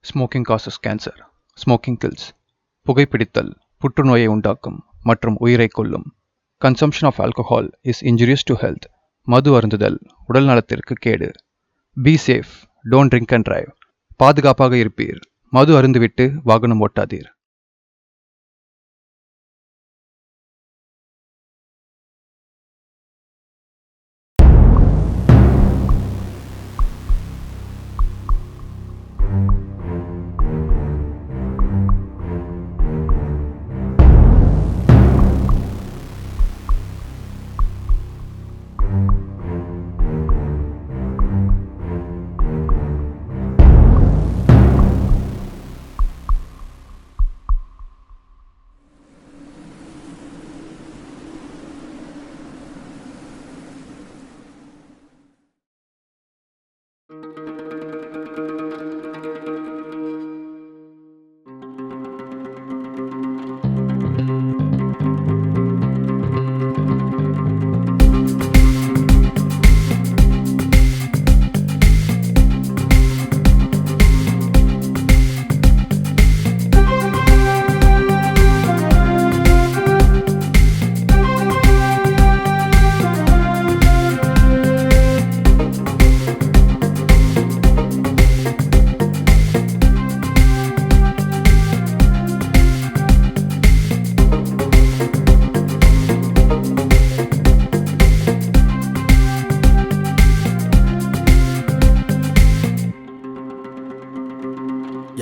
Smoking causes cancer. Smoking kills. புகைப்பிடித்தல் புற்றுநோயை உண்டாக்கும் மற்றும் உயிரை கொல்லும். Consumption of alcohol is injurious to health. மது அருந்துதல் உடல் நலத்திற்கு கேடு. Be safe, don't drink and drive. பாதுகாப்பாக இருப்பீர். மது அருந்துவிட்டு வாகனம் ஓட்டாதீர்.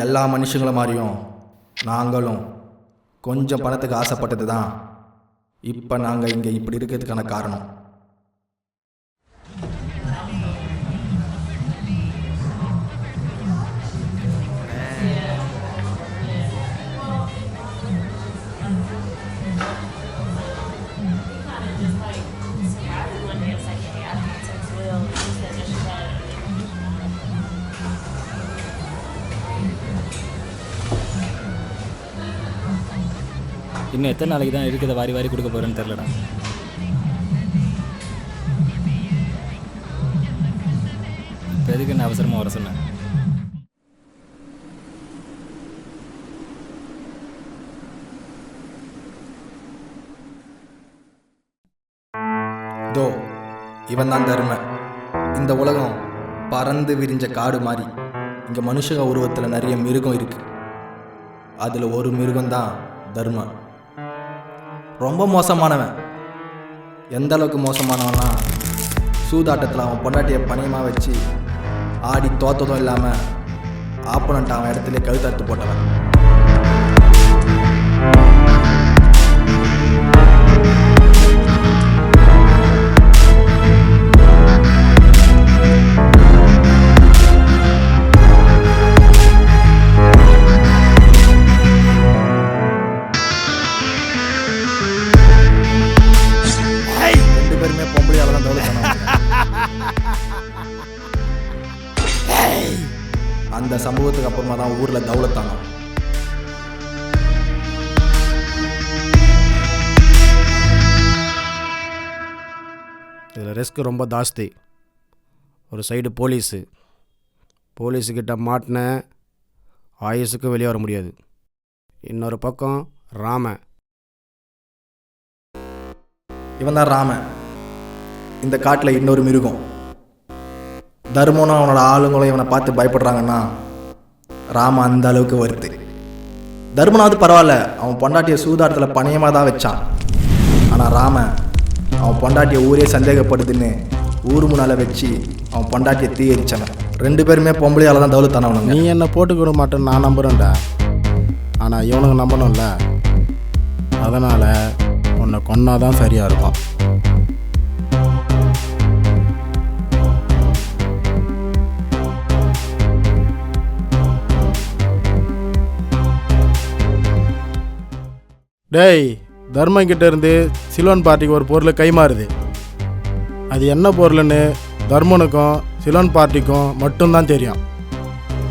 எல்லா மனுஷங்கள மாதிரியும் நாங்களும் கொஞ்சம் பணத்துக்கு ஆசைப்பட்டது தான் இப்போ நாங்கள் இங்கே இப்படி இருக்கிறதுக்கான காரணம். இன்னும் எத்தனை நாளைக்கு தான் இருக்கிறத வாரி வாரி கொடுக்க போகிறேன்னு தெரிலடா. இப்போ எதுக்கு என்ன அவசரமாக வர சொன்னேன்? தோ இவன் தான் தர்ம. இந்த உலகம் பறந்து விரிஞ்ச காடு மாதிரி. இங்கே மனுஷங்க உருவத்தில் நிறைய மிருகம் இருக்கு. அதில் ஒரு மிருகம்தான் தர்ம. ரொம்ப மோசமானவன். எந்த அளவுக்கு மோசமானவன்னா, சூதாட்டத்தில் அவன் பொண்டாட்டியை பணியமாக வச்சு ஆடி தோத்ததும் இல்லாமல் ஆப்போனண்ட் அவன் இடத்துல கழுத்தறுத்து போட்டவன். அந்த சம்பவத்துக்கு அப்புறமா தான் ஊரில் தௌலத்தாங்க. இதில் ரிஸ்க் ரொம்ப ஜாஸ்தி. ஒரு சைடு போலீஸுக்கிட்ட மாட்டின ஆயுசுக்கு வெளியே வர முடியாது. இன்னொரு பக்கம் இவன் தான் ராமன். இந்த காட்டில் இன்னொரு மிருகம். தர்மனும் அவனோட ஆளுங்களும் இவனை பார்த்து பயப்படுறாங்கன்னா ராம அந்த அளவுக்கு வருது. தர்மனாவது பரவாயில்ல, அவன் பொண்டாட்டியை சூதாட்டத்தில் பணியமாக தான் வச்சான். ஆனால் ராமன் அவன் பொண்டாட்டியை ஊரே சந்தேகப்படுதுன்னு ஊர் முன்னால் வச்சு அவன் பொண்டாட்டியை தீயரிச்சான். 2 பேருமே பொம்பளையால் தான் தௌலத்தானவனுங்க. நீ என்னை போட்டுக்கிட மாட்டேன்னு நான் நம்புகிறேன்டா. ஆனால் இவனுக்கு நம்பணும்ல. அதனால் உன்னை கொன்னாதான் சரியாக இருக்கும். டேய், தர்மங்கிட்ட இருந்து சிலோன் பார்ட்டிக்கு ஒரு பொருள் கைமாறுது. அது என்ன பொருள்னு தர்மனுக்கும் சிலோன் பார்ட்டிக்கும் மட்டும்தான் தெரியும்.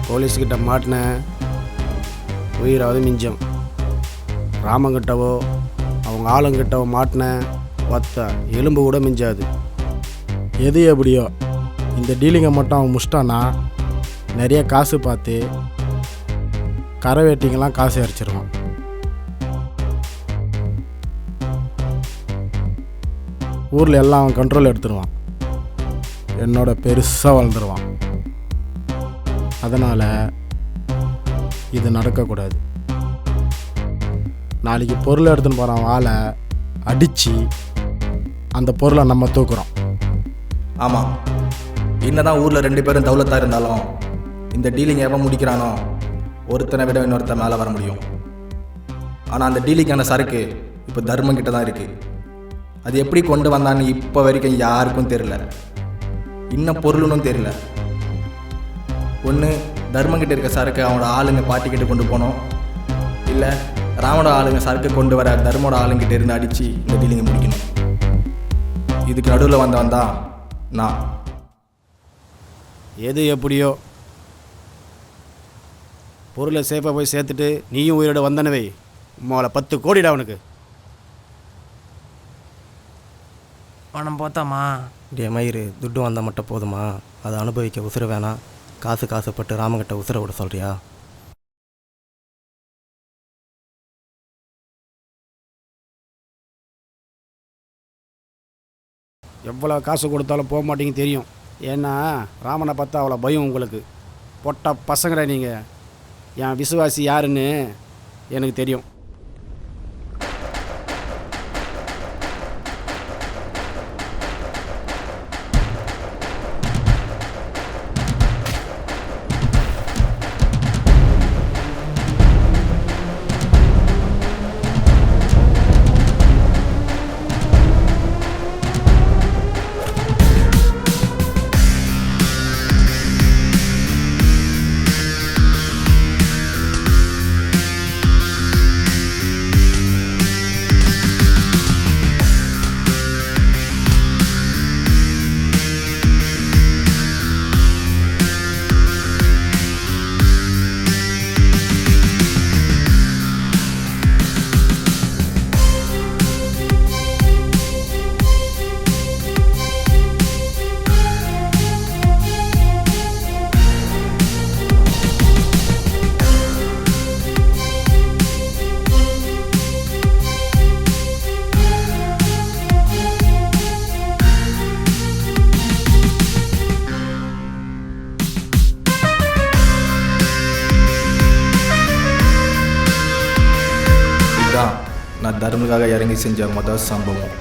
போலீஸ்கிட்ட மாட்டின உயிராவது மிஞ்சம். ராமங்கிட்டவோ அவங்க ஆளுங்கிட்டவோ மாட்டின ஒத்த எலும்பு கூட மிஞ்சாது. எது எப்படியோ இந்த டீலிங்கை மட்டும் அவன் முடிச்சிட்டான்னா நிறைய காசு பார்த்து கரை வெட்டிங்கெல்லாம் காசு அரிச்சிருவான். ஊரில் எல்லாம் அவன் கண்ட்ரோல் எடுத்துருவான். என்னோட பெருசாக வளர்ந்துருவான். அதனால் இது நடக்கக்கூடாது. நாளைக்கு பொருளை எடுத்துன்னு போகிறான் ஆளை அடித்து அந்த பொருளை நம்ம தூக்குறோம். ஆமாம், என்னதான் ஊரில் 2 பேரும் தௌலத்தாக இருந்தாலும் இந்த டீலிங் எவன் முடிக்கிறானோ ஒருத்தனை விட இன்னொருத்தன் மேலே வர முடியும். ஆனால் அந்த டீலிங்கான சரக்கு இப்போ தர்மம் கிட்ட தான் இருக்குது. அது எப்படி கொண்டு வந்தான்னு இப்போ வரைக்கும் யாருக்கும் தெரியல. இன்னும் பொருளுன்னு தெரியல. ஒன்று தர்மங்கிட்ட இருக்க சரக்கு அவனோட ஆளுங்க பாட்டிக்கிட்ட கொண்டு போனோம், இல்லை ராமனோட ஆளுங்க சரக்கு கொண்டு வர தர்மோட ஆளுங்கிட்ட இருந்து அடித்து இந்த டீலிங்கை முடிக்கணும். இதுக்கு நடுவில் வந்தவன் தான் நான். எது எப்படியோ பொருளை சேஃபாக போய் சேர்த்துட்டு நீயும் உயிரோட வந்தனவே உமாவில் 10 கோடிடா அவனுக்கு. பணம் போத்தாமா? டே மயிறு, துட்டு வந்தால் மட்டும் போதுமா? அதை அனுபவிக்க உசுர வேணாம். காசுப்பட்டு ராமகிட்ட உசுர விட சொல்கிறியா? எவ்வளோ காசு கொடுத்தாலும் போக மாட்டீங்க தெரியும். ஏன்னா ராமனை பார்த்தா அவ்வளோ பயம் உங்களுக்கு. பொட்டா பசங்கடா நீங்கள். என் விசுவாசி யாருன்னு எனக்கு தெரியும். நான் தர்மனுக்காக இறங்கி செஞ்ச முதல் சம்பவம்.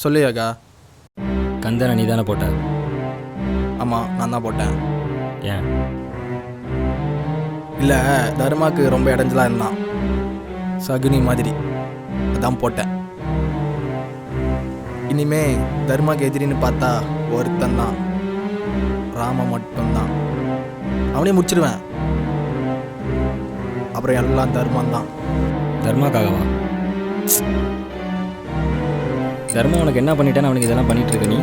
சொல்லியாக்கா? கந்தனை நீ தானே போட்ட? ஆமாம், நான் தான் போட்டேன். ஏன்? இல்லை, தர்மாவுக்கு ரொம்ப இடைஞ்சலாக இருந்தான், சகுனி மாதிரி, அதான் போட்டேன். இனிமே தர்மாவுக்கு எதிரின்னு பார்த்தா ஒருத்தன் தான், ராம மட்டும்தான். அவனே முடிச்சிடுவேன். அப்புறம் எல்லாம் தர்மம் தான். தர்மாக்காகவா? தர்மம் உனக்கு என்ன பண்ணிட்டேன்னு அவனுக்கு இதெல்லாம் பண்ணிட்டு இருக்க நீ?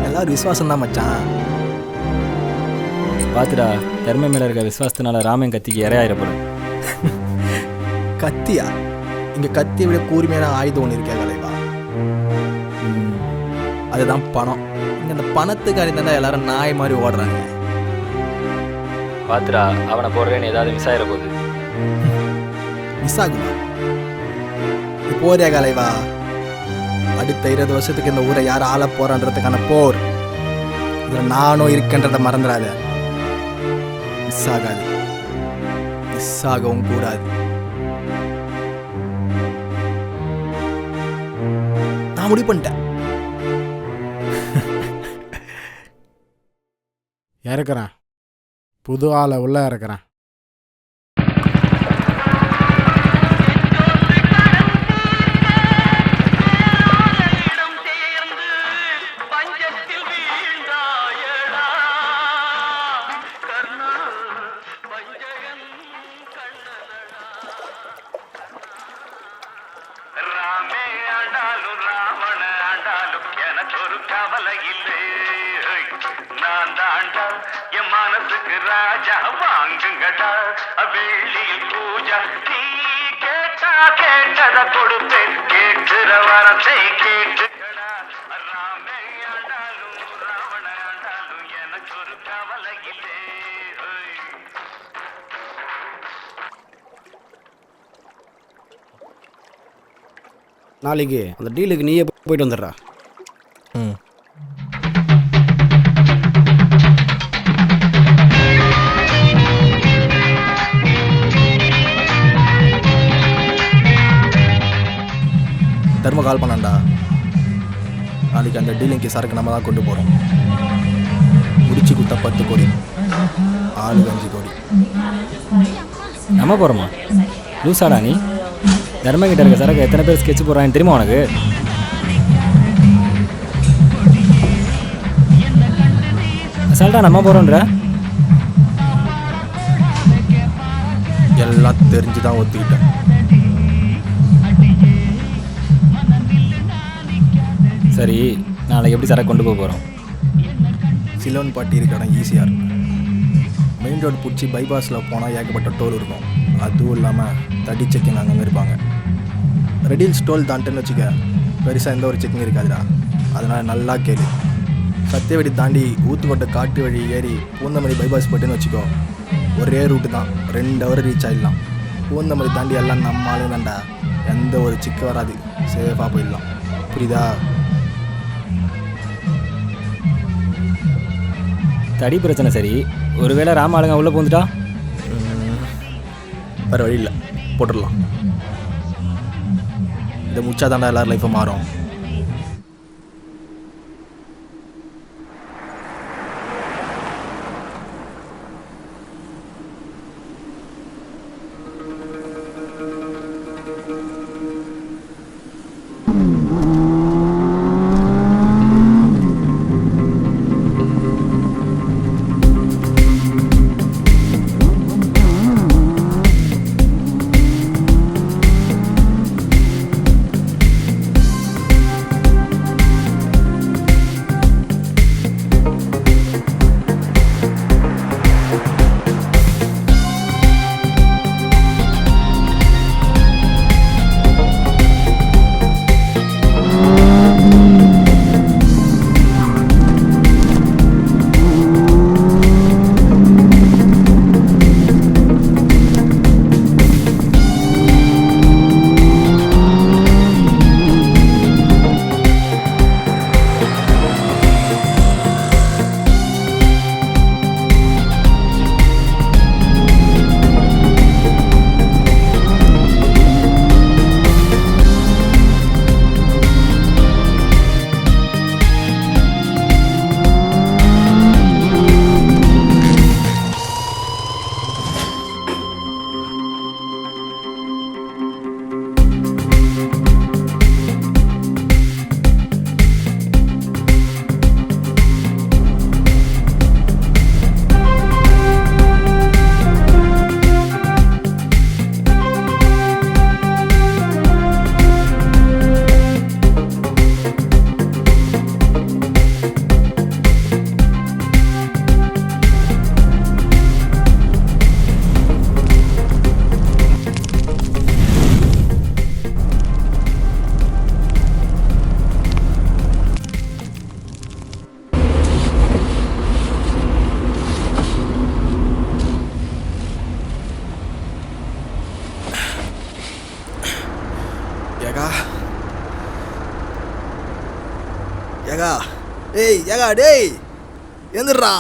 எல்லாரும் விசுவாசம் தான் மச்சான். பார்த்துடா, தர்மம் மேலே இருக்க விசுவாசத்தினால ராமன் கத்திக்கு இரையாயிரப்படும். கத்தியா? இங்கே கத்தியை விட கூர்மையான ஆயுதம் ஒன்று இருக்கா கலைவா? அதுதான் பணம். இங்கே அந்த பணத்துக்கு அடிந்தாண்டா எல்லாரும் நாய் மாதிரி ஓடுறாங்க. பார்த்துடா, அவனை போடுறேன்னு ஏதாவது மிஸ் ஆயிட போகுது. மிஸ் ஆகுமா? நீ போறியா கலைவா? அடுத்த 20 வருஷத்துக்கு இந்த ஊரை யார் ஆள போறான்றதுக்கான போர். இதில் நானும் இருக்கேன்றதை மறந்துடாத. மிஸ் ஆகாது, மிஸ் ஆகவும் கூடாது. நான் முடிவு பண்ணிட்டேன். இறக்குறேன். புது ஆளை உள்ளே இறக்குறேன். ராஜா வாங்குங்கடா வேளியில் பூஜா நீ கேட்டா கேட்டத கொடுப்பேன் கேட்கிற வரத்தை கேட்டுக்கடா ராமே ஆண்டாலும் ராவண ஆண்டாலும் எனக்கு ஒரு கவலை இல்லை. நாளைக்கு அந்த டீலுக்கு நீயே போயிட்டு வந்துடுறா. ம். தர்ம கால் பண்ணாண்டா. நாளைக்கு அந்த டீலிங்க்கு சரக்கு நம்ம தான் கொண்டு போகிறோம். முடிச்சு குத்த 10 கோடி, ஆளுக்கு 5 கோடி. நம்ம போகிறோமா? லூசாடா நீ? தர்மகிட்ட இருக்க சரக்கு எத்தனை பேர் ஸ்கெட்ச் போடுறான்னு தெரியுமா உனக்கு? அசால்ட்டா நம்ம போகிறோன்ற எல்லாம் தெரிஞ்சு தான் ஒத்துக்கிட்டேன். சரி, நாளைக்கு எப்படி சரக்கு கொண்டு போக போகிறோம்? சிலோன் பாட்டி இருக்க இடம் ஈஸியாக இருக்கும். மெயின் ரோடு பிடிச்சி பைபாஸில் போனால் ஏகப்பட்ட டோல் இருக்கும். அதுவும் இல்லாமல் தடி செக்கிங் அங்கங்கே இருப்பாங்க. ரெடில்ஸ் டோல் தாண்டின்னு வச்சுக்க, பெருசாக எந்த ஒரு செக்கிங் இருக்காதுடா. அதனால் நல்லா கேளு. சத்தியவெடி தாண்டி ஊத்துக்கோட்டை காட்டு வழி ஏறி பூந்தமல்லி பைபாஸ் போய்ட்டுன்னு வச்சுக்கோ, ஒரே ரூட்டு தான், 2 ஹவர் ரீச் ஆகிடலாம். பூந்தமல்லி தாண்டி எல்லாம் நம்ம ஆளுங்கண்டா, எந்த ஒரு சிக்க வராது, சேஃபாக போயிடலாம். புரியுதா? தடி பிரச்சனை சரி, ஒருவேளை ராம ஆளுங்க உள்ளே பூந்துட்டா வேறு வழி இல்லை, போட்டுடலாம். இதை முடிச்சா தாண்டா எல்லோரும் லைஃப்பை மாறும். ஏகா ஏய் ஏகா டேய் எந்திரா.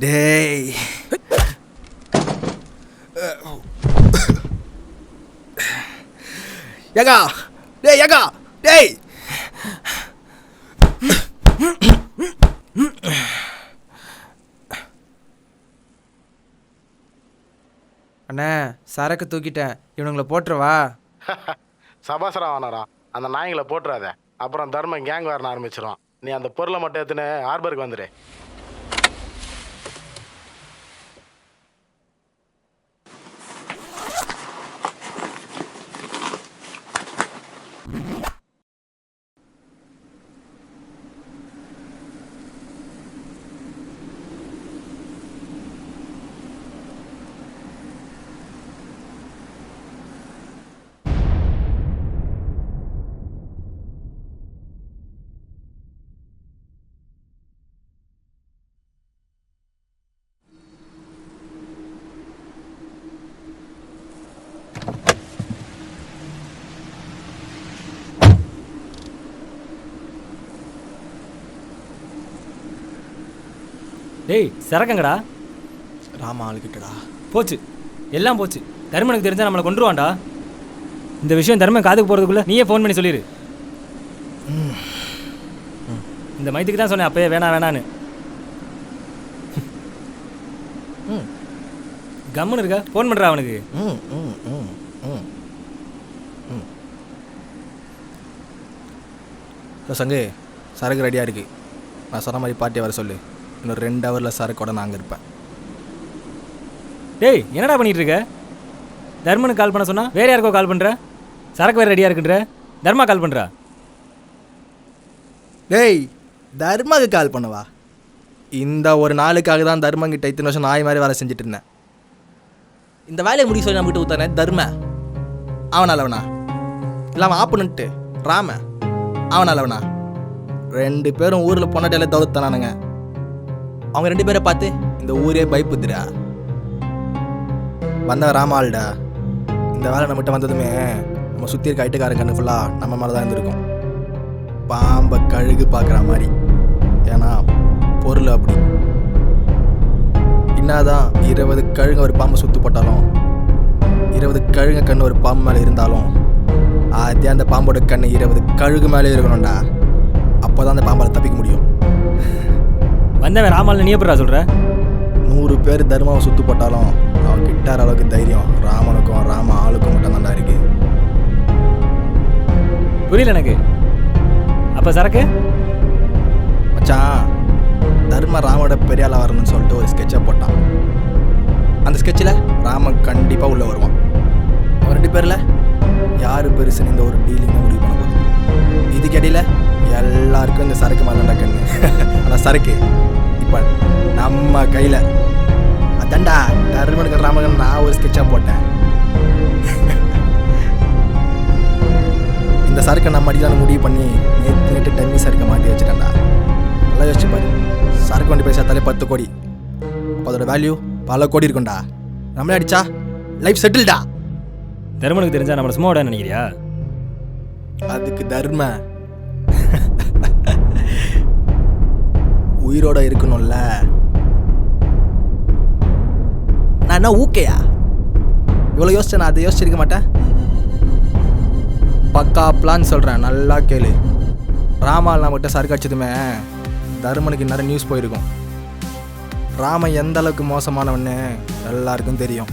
டேய் ஏகா டேய் ஏகா டேய் அண்ணே சரக்கு தூக்கிட்டேன், இவனுங்களை போட்டுருவா? சபாசரா வானாரா, அந்த நாய்களை போட்டுறாத. அப்புறம் தர்மம் கேங் வரணும் ஆரம்பிச்சிடும். நீ அந்த பொருளை மட்டும் எடுத்துன்னு ஹார்பருக்கு வந்துடு. டேய் சரக்குங்கடா. ராமா ஆளுக்கிட்டடா. போச்சு, எல்லாம் போச்சு. தர்மனுக்கு தெரிஞ்சா நம்மளை கொண்டுருவான்டா. இந்த விஷயம் தர்மன் காதுக்கு போகிறதுக்குள்ளே நீயே ஃபோன் பண்ணி சொல்லிடு. இந்த மைத்துக்கு தான் சொன்னேன் அப்பயே வேணான்னு. கம்முன்னு இருக்கா, ஃபோன் பண்ணுறா அவனுக்கு. சங்கு, சரக்கு ரெடியாக இருக்குது. நான் சொன்ன மாதிரி பார்ட்டியை வர சொல்லு. இன்னும் 2 ஹவரில் சரக்கோட நான் அங்கே இருப்பேன். டேய் என்னடா பண்ணிட்டு இருக்க? தர்மனுக்கு கால் பண்ண சொன்னா வேற யாருக்கோ கால் பண்ணுற. சரக்கு வேறு ரெடியாக இருக்குன்ற. தர்மா கால் பண்ணுறா. டேய் தர்மாவுக்கு கால் பண்ணுவா? இந்த ஒரு நாளுக்காக தான் தர்மங்கிட்ட இத்தனை வருஷம் நாய் மாதிரி வேலை செஞ்சுட்டு இருந்தேன். இந்த வேலையை முடிக்க சொல்லி நம்மகிட்ட ஊத்தானே தர்ம, அவனாலவனா இல்லாமல் ஆப்பனன்ட்டு ராம, அவனாலவனா 2 பேரும் ஊரில் பொண்ணாட்டியால தவிர்த்தானானுங்க. அவங்க 2 பேரை பார்த்து இந்த ஊரே பயப்புதுடா. வந்தவன் ராமால்டா. இந்த வேலை நம்மகிட்ட வந்ததுமே நம்ம சுற்றி இருக்க ஐட்டுக்காரன் கண்ணு ஃபுல்லாக நம்ம மேலே தான் இருந்திருக்கும். பாம்பை கழுகு பார்க்குற மாதிரி. ஏன்னா பொருள் அப்படி. என்னதான் 20 கழுங்க ஒரு பாம்பை சுற்று போட்டாலும் 20 கழுங்க கண்ணு ஒரு பாம்பு மேலே இருந்தாலும் அதே அந்த பாம்போட கண்ணு 20 கழுகு மேலே இருக்கணும்டா. அப்போ தான் அந்த பாம்பால் தப்பிக்க முடியும். வந்தவன் ராமால் நீ எப்படா சொல்கிற? 100 பேர் தர்மாவை சுற்று போட்டாலும் அவன் கிட்டார அளவுக்கு தைரியம் ராமனுக்கும் ராம ஆளுக்கும் மட்டும் தான்டா இருக்கு. புரியல எனக்கு. அப்போ சரக்கு மச்சான், தர்ம ராமோட பெரியாள வரணும்னு சொல்லிட்டு ஒரு ஸ்கெட்சை போட்டான். அந்த ஸ்கெட்சில் ராமன் கண்டிப்பாக உள்ளே வருவான். அவன் 2 பேரில் யார் பெருசுன்னு இந்த ஒரு டீலிங் முடிவு பண்ண போகுது. இதுக்கிடையில் எல்லாருக்கும் இந்த சரக்கு மேலே கண்ணு. ஆனால் சரக்கு இப்போ நம்ம கையில். அதான்டா தர்மனுக்கு ராமன் நான் ஒரு ஸ்கெட்சாக போட்டேன். இந்த சரக்கை நம்ம அடிக்கலான்னு முடிவு பண்ணி நேற்று டம்மி சரக்கை மாட்டி வச்சுட்டேன்டா. நல்லா யோசிச்சு பாரு. சரக்கு கொண்டு போய் சேர்த்தாலே 10 கோடி. அப்போ அதோட வேல்யூ பல கோடி இருக்கும்டா. நம்மளே அடிச்சா லைஃப் செட்டில்டா. தர்மனுக்கு தெரிஞ்சா நம்மளை சும்மா விட நினைக்கிறியா? அதுக்கு தர்ம உயிரோட இருக்கணும்ல. நான் என்ன ஊக்கையா? இவ்வளோ யோசிச்சேன், நான் அதை யோசிச்சிருக்க மாட்டேன். பக்கா பிளான் சொல்கிறேன், நல்லா கேளு. ராமால் நம்மகிட்ட சரக்கு அடிச்சதுமே தர்மனுக்கு நிறைய நியூஸ் போயிருக்கும். ராமன் எந்த அளவுக்கு மோசமானவன்னு எல்லாருக்கும் தெரியும்.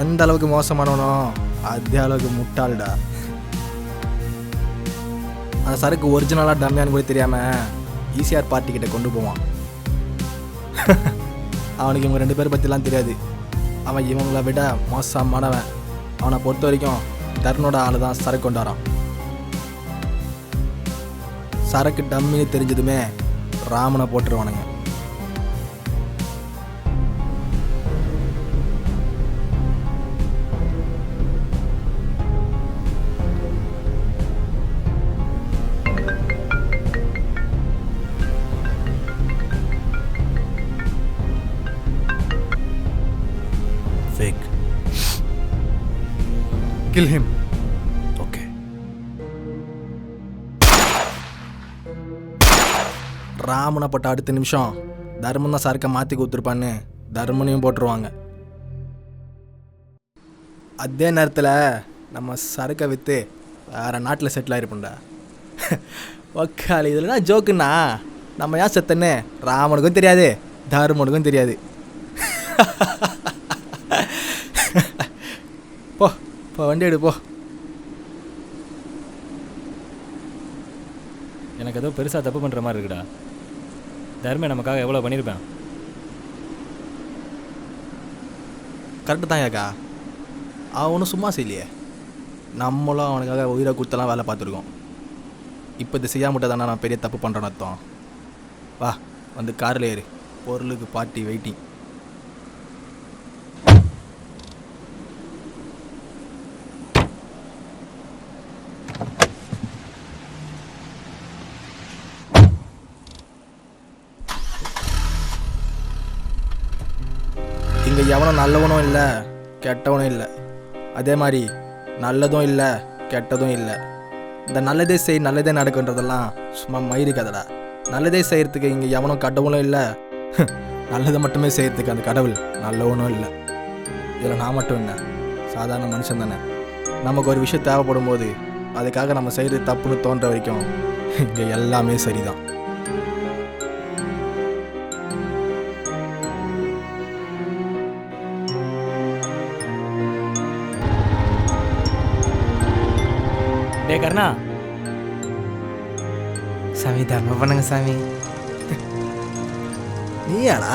எந்த அளவுக்கு மோசமானவனோ அதே அளவுக்கு முட்டாள்டா. அந்த சரக்கு ஒரிஜினலாக டம்மியான்னு கூட தெரியாமல் ஈசிஆர் பார்ட்டிக்கிட்ட கொண்டு போவான். அவனுக்கு இவங்க 2 பேரை பற்றிலாம் தெரியாது. அவன் இவங்கள விட மோசமானவன். அவனை பொறுத்த வரைக்கும் தர்மனோட ஆள் தான் சரக்கு கொண்டு வரான். சரக்கு டம்மின்னு தெரிஞ்சதுமே ராமனை போட்டுருவானுங்க. Fake. Kill him. Okay. ராமனை போட்ட அடுத்த நிமிஷம் தர்மன் தான் சரக்கை மாற்றி கொடுத்துருப்பான்னு தர்மனையும் போட்டுருவாங்க. அதே நேரத்தில் நம்ம சரக்கை விற்று வேறு நாட்டில் செட்டில் ஆகிருப்போம்டா. ஒக்காளி இதுலனா ஜோக்குன்னா நம்ம ஏன் செத்தன்னு ராமனுக்கும் தெரியாது, தர்மனுக்கும் தெரியாது. போ போ வண்டி எடு போ. எனக்கு ஏதோ பெருசாக தப்பு பண்ணுற மாதிரி இருக்குடா. தர்மே நமக்காக எவ்வளோ பண்ணியிருப்பேன். கரெக்டு தான் ஏக்கா, அவனும் சும்மா செய்யலையே. நம்மளும் அவனுக்காக உயிரை கொடுத்தலாம் வேலை பார்த்துருக்கோம். இப்போ இது செய்யாம மட்டும் தானே நான் பெரிய தப்பு பண்ணுறேன்னு அர்த்தம். வா வந்து காரில் ஏறு, பொருளுக்கு பார்ட்டி வெயிட்டிங். இங்கே எவனும் நல்லவனும் இல்லை கெட்டவனும் இல்லை, அதே மாதிரி நல்லதும் இல்லை கெட்டதும் இல்லை. இந்த நல்லதே செய் நல்லதே நடக்குன்றதெல்லாம் சும்மா மயிறு கதடா. நல்லதே செய்கிறதுக்கு இங்கே எவனும் கடவுளும் இல்லை, நல்லதை மட்டுமே செய்கிறதுக்கு அந்த கடவுள் நல்லவனும் இல்லை. இதில் நான் மட்டும் என்ன, சாதாரண மனுஷன் தானே. நமக்கு ஒரு விஷயம் தேவைப்படும் போது அதுக்காக நம்ம செய்கிறது தப்புன்னு தோன்ற வரைக்கும் இங்கே எல்லாமே சரிதான். டே கர்ணா, சாமி தர்மம் பண்ணுங்க சாமி. நீயாடா?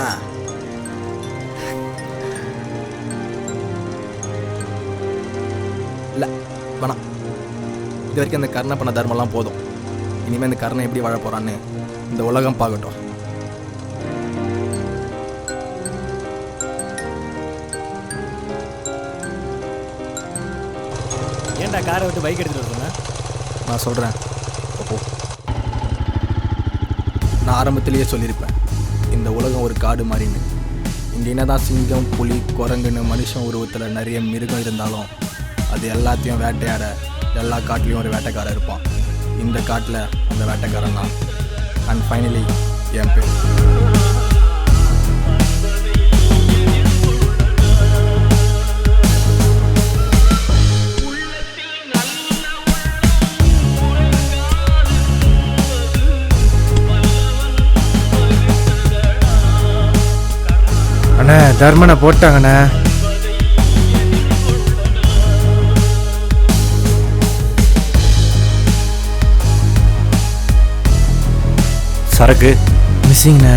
இல்லை வேணாம், இது வரைக்கும் இந்த கர்ணை பண்ண தர்மம்லாம் போதும். இனிமேல் இந்த கர்ணை எப்படி வாழ போகிறான்னு இந்த உலகம் பார்க்கட்டும். ஏன்டா காரை விட்டு பைக் எடுத்துகிட்டு வர சொன்னேன்? நான் சொல்கிறேன் அப்போ. நான் ஆரம்பத்திலேயே சொல்லியிருப்பேன், இந்த உலகம் ஒரு காடு மாதிரின்னு. இங்கே என்னதான் சிங்கம் புலி குரங்குன்னு மனுஷன் உருவத்தில் நிறைய மிருகம் இருந்தாலும் அது எல்லாத்தையும் வேட்டையாட எல்லா காட்டுலேயும் ஒரு வேட்டைக்காரன் இருப்பான். இந்த காட்டில் அந்த வேட்டைக்காரன் தான். அண்ட் ஃபைனலி என் பேர். அண்ணா தர்மனை போட்டாங்கண்ணே. சரக்கு மிஸ்ஸிங்ண்ணே.